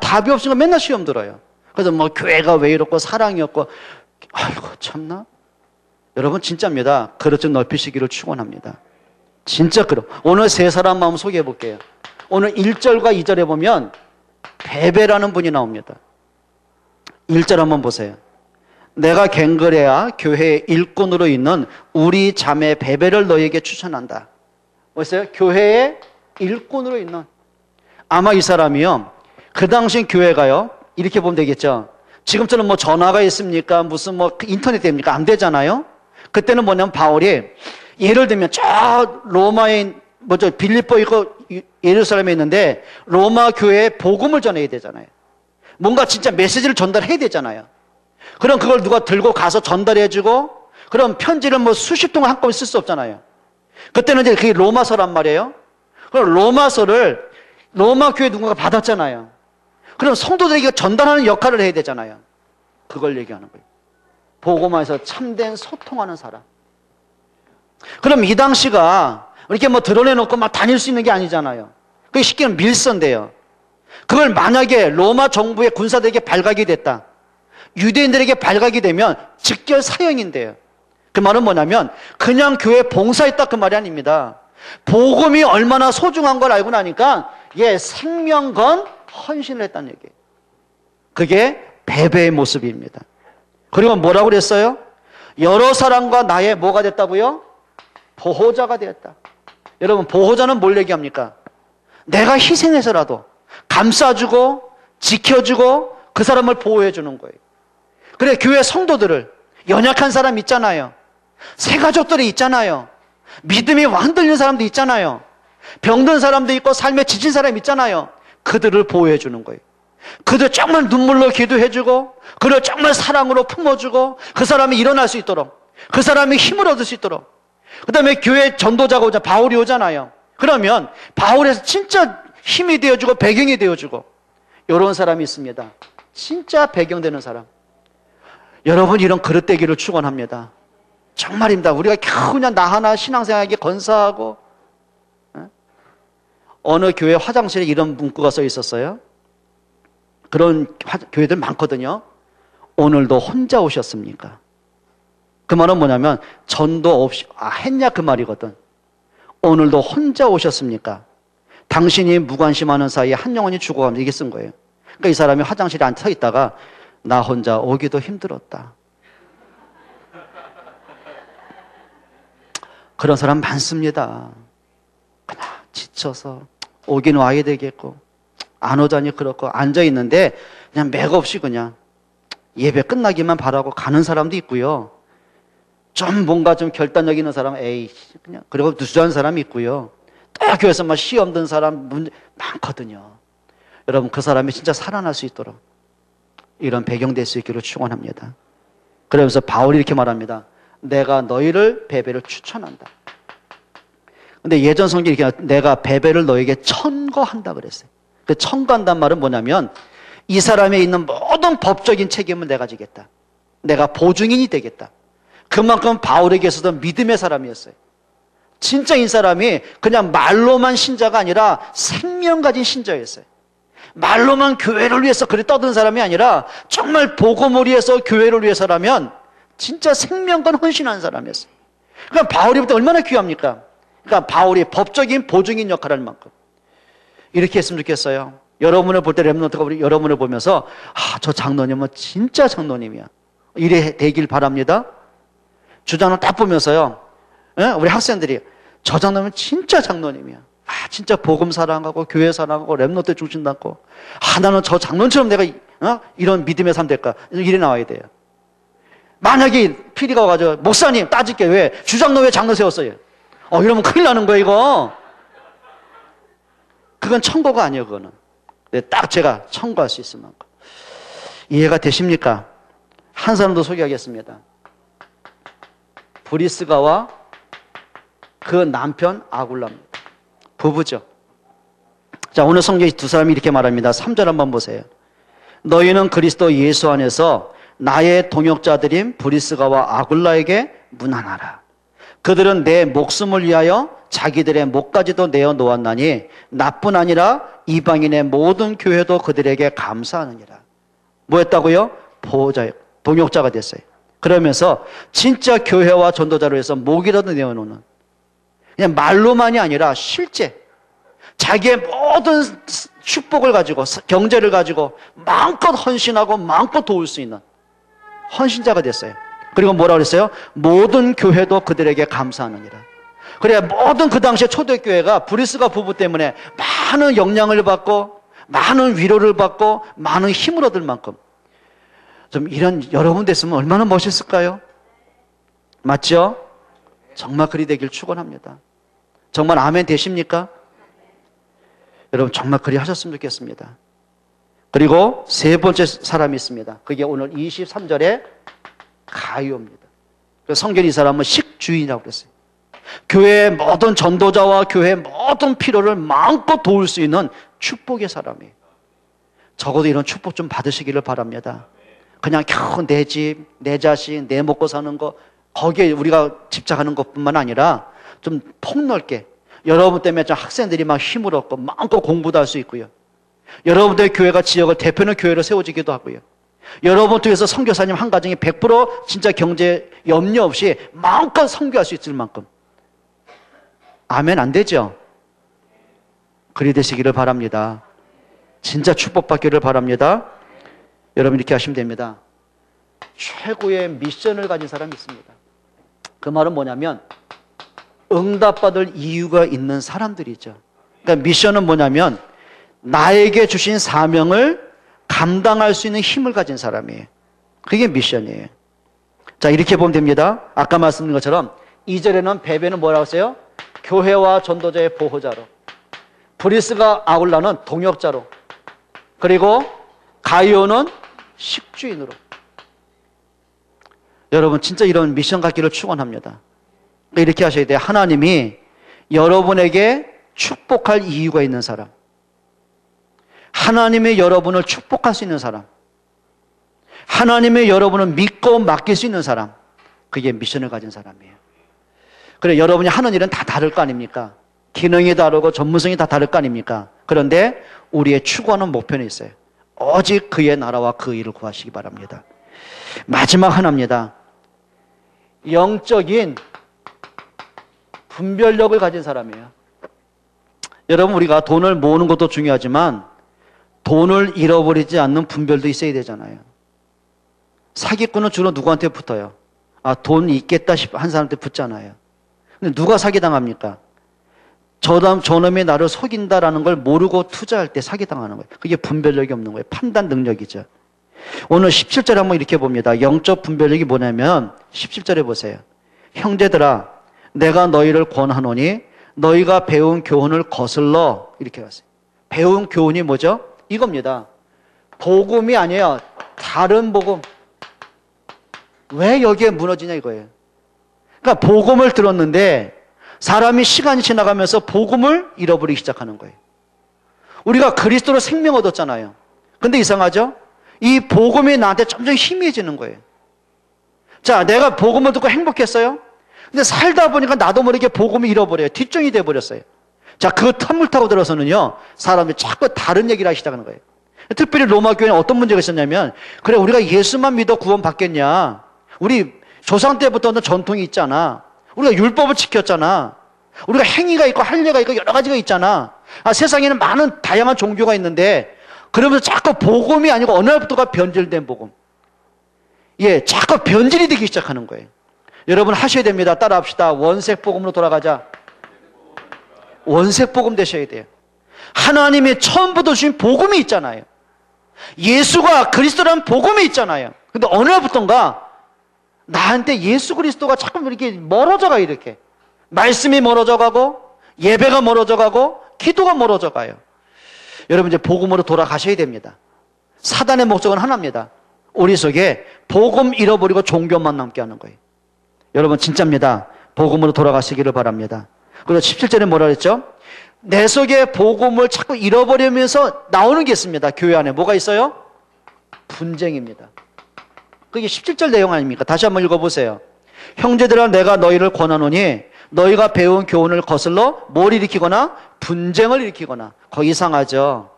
답이 없으니까 맨날 시험 들어요. 그래서 뭐 교회가 왜 이렇고 사랑이 없고, 아이고 참나. 여러분 진짜입니다. 그릇 좀 넓히시기를 축원합니다. 진짜 그럼. 오늘 세 사람 마음 소개해 볼게요. 오늘 1절과 2절에 보면 베베라는 분이 나옵니다. 1절 한번 보세요. 내가 갱그레아 교회의 일꾼으로 있는 우리 자매 베베를 너에게 추천한다. 뭐였어요? 교회의 일꾼으로 있는. 아마 이 사람이요, 그 당시 교회가요, 이렇게 보면 되겠죠. 지금처럼 뭐 전화가 있습니까? 무슨 뭐 인터넷 됩니까? 안 되잖아요. 그때는 뭐냐면 바울이 예를 들면 저 로마에 뭐죠, 빌립보 있고 예루살렘에 있는데 로마 교회에 복음을 전해야 되잖아요. 뭔가 진짜 메시지를 전달해야 되잖아요. 그럼 그걸 누가 들고 가서 전달해주고, 그럼 편지를 뭐 수십 통을 한꺼번에 쓸 수 없잖아요. 그때는 이제 그게 로마서란 말이에요. 그럼 로마서를 로마 교회 누군가 받았잖아요. 그럼 성도들에게 전달하는 역할을 해야 되잖아요. 그걸 얘기하는 거예요. 복음화에서 참된 소통하는 사람. 그럼 이 당시가 이렇게 뭐 드러내놓고 막 다닐 수 있는 게 아니잖아요. 그게 쉽게 말하면 밀서인데요. 그걸 만약에 로마 정부의 군사들에게 발각이 됐다, 유대인들에게 발각이 되면 즉결 사형인데요. 그 말은 뭐냐면 그냥 교회 봉사했다 그 말이 아닙니다. 복음이 얼마나 소중한 걸 알고 나니까 생명 건 헌신을 했다는 얘기예요. 그게 베베의 모습입니다. 그리고 뭐라고 그랬어요? 여러 사람과 나의 뭐가 됐다고요? 보호자가 되었다. 여러분, 보호자는 뭘 얘기합니까? 내가 희생해서라도 감싸주고 지켜주고 그 사람을 보호해주는 거예요. 그래, 교회 성도들을, 연약한 사람 있잖아요. 새가족들이 있잖아요. 믿음이 흔들리는 사람도 있잖아요. 병든 사람도 있고 삶에 지친 사람 있잖아요. 그들을 보호해 주는 거예요. 그들 정말 눈물로 기도해주고, 그를 정말 사랑으로 품어주고, 그 사람이 일어날 수 있도록, 그 사람이 힘을 얻을 수 있도록. 그 다음에 교회 전도자가 오자, 바울이 오잖아요. 그러면 바울에서 진짜 힘이 되어주고 배경이 되어주고, 이런 사람이 있습니다. 진짜 배경되는 사람. 여러분, 이런 그릇되기를 축원합니다. 정말입니다. 우리가 겨우 그냥 나 하나 신앙생활에게 건사하고, 어느 교회 화장실에 이런 문구가 써 있었어요. 그런 교회들 많거든요. 오늘도 혼자 오셨습니까? 그 말은 뭐냐면 전도 없이 했냐 그 말이거든. 오늘도 혼자 오셨습니까? 당신이 무관심하는 사이에 한 영혼이 죽어가면서 이게 쓴 거예요. 그러니까 이 사람이 화장실에 앉아 서 있다가 나 혼자 오기도 힘들었다. 그런 사람 많습니다. 그냥 지쳐서 오긴 와야 되겠고 안 오자니 그렇고 앉아있는데 그냥 맥없이 그냥 예배 끝나기만 바라고 가는 사람도 있고요. 좀 뭔가 좀 결단력 있는 사람은 에이 그냥 그리고 누수한 사람이 있고요. 또 교회에서 막 시험 든 사람 많거든요. 여러분, 그 사람이 진짜 살아날 수 있도록 이런 배경 될 수 있기를 축원합니다. 그러면서 바울이 이렇게 말합니다. 내가 너희를 베베를 추천한다. 근데 예전 성경이 이렇게 내가 베베를 너에게 천거한다 그랬어요. 그 천거한다는 말은 뭐냐면 이 사람에 있는 모든 법적인 책임을 내가 지겠다. 내가 보증인이 되겠다. 그만큼 바울에게서도 믿음의 사람이었어요. 진짜 이 사람이 그냥 말로만 신자가 아니라 생명 가진 신자였어요. 말로만 교회를 위해서 그리 떠든 사람이 아니라 정말 복음을 위해서 교회를 위해서라면 진짜 생명건 헌신한 사람이었어요. 그러니까 바울이 볼 때 얼마나 귀합니까? 그러니까 바울이 법적인 보증인 역할을 할 만큼 이렇게 했으면 좋겠어요. 여러분을 볼 때 렘넌트가 여러분을 보면서 저 장로님은 진짜 장로님이야. 이래 되길 바랍니다. 주장을 딱 보면서요. 우리 학생들이 저 장로님은 진짜 장로님이야. 진짜 복음 사랑하고 교회 사랑하고 렘넌트 중심 담고 나는 저 장로님처럼 내가 이런 믿음의 삶 될까? 이래 나와야 돼요. 만약에 PD가 와가지고 목사님 따질게 왜 주장로 왜 장로 세웠어요? 이러면 큰일 나는 거예요 이거. 그건 청구가 아니에요. 그거는 딱 제가 청구할 수 있을 만큼. 이해가 되십니까? 한 사람 더 소개하겠습니다. 브리스가와 그 남편 아굴라입니다. 부부죠. 자, 오늘 성경에 두 사람이 이렇게 말합니다. 3절 한번 보세요. 너희는 그리스도 예수 안에서 나의 동역자들인 브리스가와 아굴라에게 문안하라. 그들은 내 목숨을 위하여 자기들의 목까지도 내어 놓았나니 나뿐 아니라 이방인의 모든 교회도 그들에게 감사하느니라. 뭐였다고요? 보호자, 동역자가 됐어요. 그러면서 진짜 교회와 전도자로 해서 목이라도 내어놓는, 그냥 말로만이 아니라 실제 자기의 모든 축복을 가지고 경제를 가지고 마음껏 헌신하고 마음껏 도울 수 있는 헌신자가 됐어요. 그리고 뭐라고 그랬어요? 모든 교회도 그들에게 감사하느니라. 그래, 모든 그 당시에 초대교회가 브리스가 부부 때문에 많은 영향을 받고 많은 위로를 받고 많은 힘을 얻을 만큼 좀 이런 여러분 됐으면 얼마나 멋있을까요? 맞죠? 정말 그리 되길 축원합니다. 정말 아멘 되십니까? 여러분 정말 그리 하셨으면 좋겠습니다. 그리고 세 번째 사람이 있습니다. 그게 오늘 23절에 가룟입니다. 성경이 이 사람은 식주인이라고 그랬어요. 교회의 모든 전도자와 교회의 모든 필요를 마음껏 도울 수 있는 축복의 사람이에요. 적어도 이런 축복 좀 받으시기를 바랍니다. 그냥 겨우 내 집, 내 자식, 내 먹고 사는 거 거기에 우리가 집착하는 것뿐만 아니라 좀 폭넓게 여러분 때문에 좀 학생들이 막 힘을 얻고 마음껏 공부도 할 수 있고요. 여러분들의 교회가 지역을 대표하는 교회로 세워지기도 하고요. 여러분 통해서 선교사님 한 가정이 100% 진짜 경제 염려 없이 마음껏 선교할 수 있을 만큼. 아멘 안 되죠? 그리 되시기를 바랍니다. 진짜 축복받기를 바랍니다. 여러분 이렇게 하시면 됩니다. 최고의 미션을 가진 사람이 있습니다. 그 말은 뭐냐면 응답받을 이유가 있는 사람들이죠. 그러니까 미션은 뭐냐면 나에게 주신 사명을 감당할 수 있는 힘을 가진 사람이에요. 그게 미션이에요. 자, 이렇게 보면 됩니다. 아까 말씀드린 것처럼 2절에는 베베는 뭐라고 했어요? 교회와 전도자의 보호자로, 브리스가 아울라는 동역자로, 그리고 가이오는 식주인으로. 여러분 진짜 이런 미션 갖기를 축원합니다. 이렇게 하셔야 돼요. 하나님이 여러분에게 축복할 이유가 있는 사람, 하나님이 여러분을 축복할 수 있는 사람, 하나님이 여러분을 믿고 맡길 수 있는 사람, 그게 미션을 가진 사람이에요. 그래, 여러분이 하는 일은 다 다를 거 아닙니까? 기능이 다르고 전문성이 다 다를 거 아닙니까? 그런데 우리의 추구하는 목표는 있어요. 오직 그의 나라와 그 일을 구하시기 바랍니다. 마지막 하나입니다. 영적인 분별력을 가진 사람이에요. 여러분 우리가 돈을 모으는 것도 중요하지만 돈을 잃어버리지 않는 분별도 있어야 되잖아요. 사기꾼은 주로 누구한테 붙어요? 아, 돈 있겠다 한 사람한테 붙잖아요. 근데 누가 사기당합니까? 저놈이 나를 속인다라는 걸 모르고 투자할 때 사기당하는 거예요. 그게 분별력이 없는 거예요. 판단 능력이죠. 오늘 17절에 한번 이렇게 봅니다. 영적 분별력이 뭐냐면 17절에 보세요. 형제들아 내가 너희를 권하노니 너희가 배운 교훈을 거슬러, 이렇게 갔어요. 배운 교훈이 뭐죠? 이겁니다. 복음이 아니에요. 다른 복음. 왜 여기에 무너지냐 이거예요. 그러니까 복음을 들었는데 사람이 시간이 지나가면서 복음을 잃어버리기 시작하는 거예요. 우리가 그리스도로 생명 얻었잖아요. 근데 이상하죠? 이 복음이 나한테 점점 희미해지는 거예요. 자, 내가 복음을 듣고 행복했어요. 근데 살다 보니까 나도 모르게 복음을 잃어버려요. 뒷종이 돼버렸어요. 자, 그 텀을 타고 들어서는요, 사람이 자꾸 다른 얘기를 하기 시작하는 거예요. 특별히 로마 교회는 어떤 문제가 있었냐면, 그래, 우리가 예수만 믿어 구원 받겠냐? 우리 조상 때부터는 전통이 있잖아. 우리가 율법을 지켰잖아. 우리가 행위가 있고 할례가 있고 여러 가지가 있잖아. 아, 세상에는 많은 다양한 종교가 있는데 그러면서 자꾸 복음이 아니고 어느 날부터가 변질된 복음. 예, 자꾸 변질이 되기 시작하는 거예요. 여러분 하셔야 됩니다. 따라합시다. 원색 복음으로 돌아가자. 원색 복음 되셔야 돼요. 하나님이 처음부터 주신 복음이 있잖아요. 예수가 그리스도라는 복음이 있잖아요. 근데 어느 날부터인가 나한테 예수 그리스도가 자꾸 이렇게 멀어져가, 이렇게. 말씀이 멀어져 가고, 예배가 멀어져 가고, 기도가 멀어져 가요. 여러분 이제 복음으로 돌아가셔야 됩니다. 사단의 목적은 하나입니다. 우리 속에 복음 잃어버리고 종교만 남게 하는 거예요. 여러분 진짜입니다. 복음으로 돌아가시기를 바랍니다. 그리고 17절에 뭐라 그랬죠? 내 속에 복음을 자꾸 잃어버리면서 나오는 게 있습니다. 교회 안에 뭐가 있어요? 분쟁입니다. 그게 17절 내용 아닙니까? 다시 한번 읽어보세요. 형제들아 내가 너희를 권하노니 너희가 배운 교훈을 거슬러 뭘 일으키거나 분쟁을 일으키거나. 거기 이상하죠.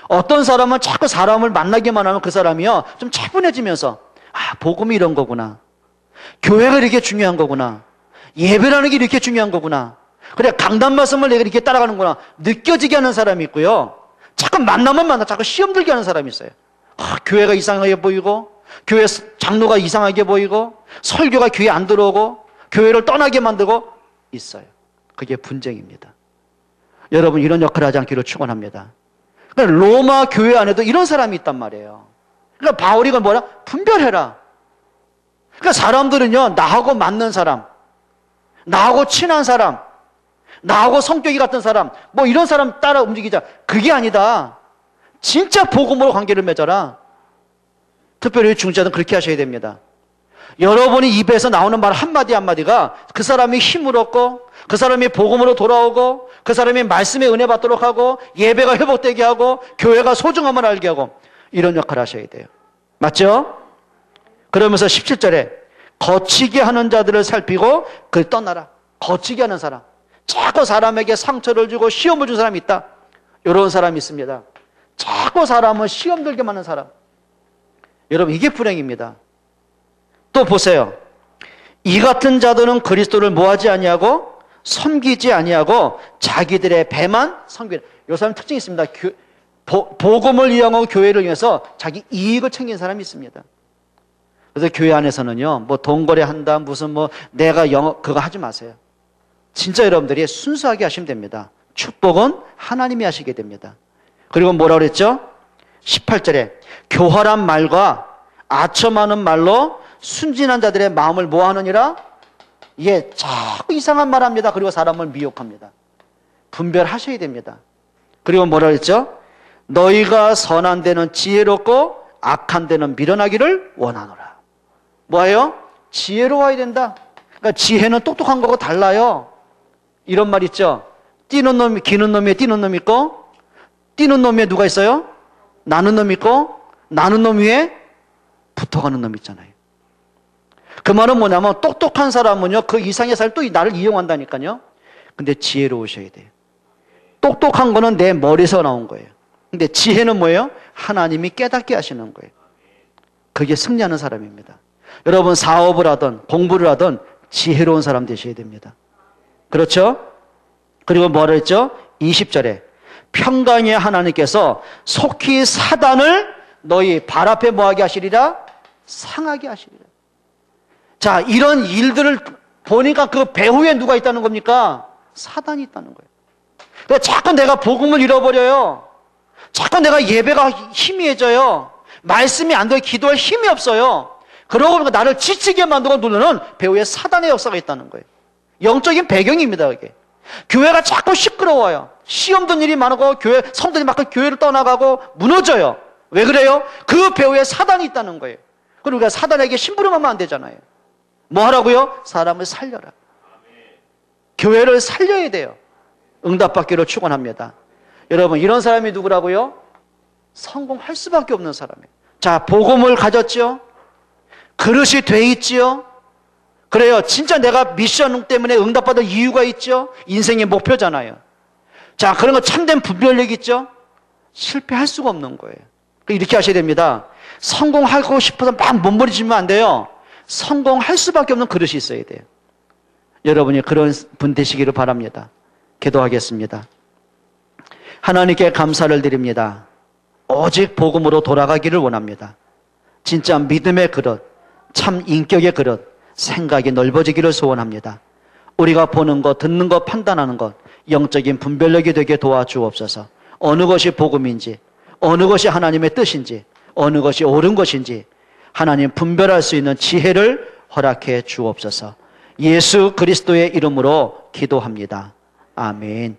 어떤 사람은 자꾸 사람을 만나기만 하면 그 사람이요 좀 차분해지면서 아, 복음이 이런 거구나. 교회가 이렇게 중요한 거구나. 예배라는 게 이렇게 중요한 거구나. 그래, 강단 말씀을 내가 이렇게 따라가는구나. 느껴지게 하는 사람이 있고요. 자꾸 만나면 자꾸 시험 들게 하는 사람이 있어요. 아, 교회가 이상하게 보이고 교회 장로가 이상하게 보이고 설교가 귀에 안 들어오고 교회를 떠나게 만들고 있어요. 그게 분쟁입니다. 여러분 이런 역할을 하지 않기를 축원합니다. 그러니까 로마 교회 안에도 이런 사람이 있단 말이에요. 그러니까 바울이 그 뭐라? 분별해라. 그러니까 사람들은요, 나하고 맞는 사람, 나하고 친한 사람, 나하고 성격이 같은 사람, 뭐 이런 사람 따라 움직이자. 그게 아니다. 진짜 복음으로 관계를 맺어라. 특별히 중자는 그렇게 하셔야 됩니다. 여러분이 입에서 나오는 말 한마디 한마디가 그 사람이 힘을 얻고 그 사람이 복음으로 돌아오고 그 사람이 말씀의 은혜 받도록 하고 예배가 회복되게 하고 교회가 소중함을 알게 하고 이런 역할을 하셔야 돼요. 맞죠? 그러면서 17절에 거치게 하는 자들을 살피고 그를 떠나라. 거치게 하는 사람. 자꾸 사람에게 상처를 주고 시험을 준 사람이 있다. 이런 사람이 있습니다. 자꾸 사람을 시험 들게 하는 사람. 여러분 이게 불행입니다. 또 보세요. 이 같은 자들은 그리스도를 뭐하지 아니하고 섬기지 아니하고 자기들의 배만 섬기는. 이 사람 특징이 있습니다. 복음을 이용하고 교회를 위해서 자기 이익을 챙긴 사람이 있습니다. 그래서 교회 안에서는요, 뭐 돈거래 한다, 무슨 뭐 내가 영어 그거 하지 마세요. 진짜 여러분들이 순수하게 하시면 됩니다. 축복은 하나님이 하시게 됩니다. 그리고 뭐라 그랬죠? 18절에 교활한 말과 아첨하는 말로 순진한 자들의 마음을 모아느니라. 예, 자꾸 이상한 말 합니다. 그리고 사람을 미혹합니다. 분별하셔야 됩니다. 그리고 뭐라 그랬죠? 너희가 선한 데는 지혜롭고 악한 데는 미련하기를 원하노라. 뭐예요? 지혜로워야 된다. 그러니까 지혜는 똑똑한 거하고 달라요. 이런 말 있죠? 뛰는 놈이, 기는 놈이 뛰는 놈 있고, 뛰는 놈 위에 누가 있어요? 나는 놈 있고, 나는 놈 위에 붙어가는 놈 있잖아요. 그 말은 뭐냐면 똑똑한 사람은요, 그 이상의 사람이 또 나를 이용한다니까요. 근데 지혜로우셔야 돼요. 똑똑한 거는 내 머리에서 나온 거예요. 근데 지혜는 뭐예요? 하나님이 깨닫게 하시는 거예요. 그게 승리하는 사람입니다. 여러분 사업을 하든 공부를 하든 지혜로운 사람 되셔야 됩니다. 그렇죠? 그리고 뭐라 했죠? 20절에 평강의 하나님께서 속히 사단을 너희 발 앞에 뭐하게 하시리라? 상하게 하시리라. 자, 이런 일들을 보니까 그 배후에 누가 있다는 겁니까? 사단이 있다는 거예요. 그러니까 자꾸 내가 복음을 잃어버려요. 자꾸 내가 예배가 희미해져요. 말씀이 안 돼요. 기도할 힘이 없어요. 그러고 보니까 나를 지치게 만들고 누르는 배후에 사단의 역사가 있다는 거예요. 영적인 배경입니다, 그게. 교회가 자꾸 시끄러워요. 시험 든 일이 많고 교회 성도들이 막 교회를 떠나가고 무너져요. 왜 그래요? 그 배후에 사단이 있다는 거예요. 그러니까 사단에게 심부름하면 안 되잖아요. 뭐 하라고요? 사람을 살려라. 교회를 살려야 돼요. 응답받기를 축원합니다. 여러분 이런 사람이 누구라고요? 성공할 수밖에 없는 사람이에요. 자, 복음을 가졌죠? 그릇이 돼 있지요? 그래요. 진짜 내가 미션 때문에 응답받을 이유가 있죠? 인생의 목표잖아요. 자, 그런 거 참된 분별력 있죠? 실패할 수가 없는 거예요. 이렇게 하셔야 됩니다. 성공하고 싶어서 막 몸부림치면 안 돼요. 성공할 수밖에 없는 그릇이 있어야 돼요. 여러분이 그런 분 되시기를 바랍니다. 기도하겠습니다. 하나님께 감사를 드립니다. 오직 복음으로 돌아가기를 원합니다. 진짜 믿음의 그릇, 참 인격의 그릇, 생각이 넓어지기를 소원합니다. 우리가 보는 것, 듣는 것, 판단하는 것, 영적인 분별력이 되게 도와주옵소서. 어느 것이 복음인지, 어느 것이 하나님의 뜻인지, 어느 것이 옳은 것인지 하나님 분별할 수 있는 지혜를 허락해 주옵소서. 예수 그리스도의 이름으로 기도합니다. 아멘.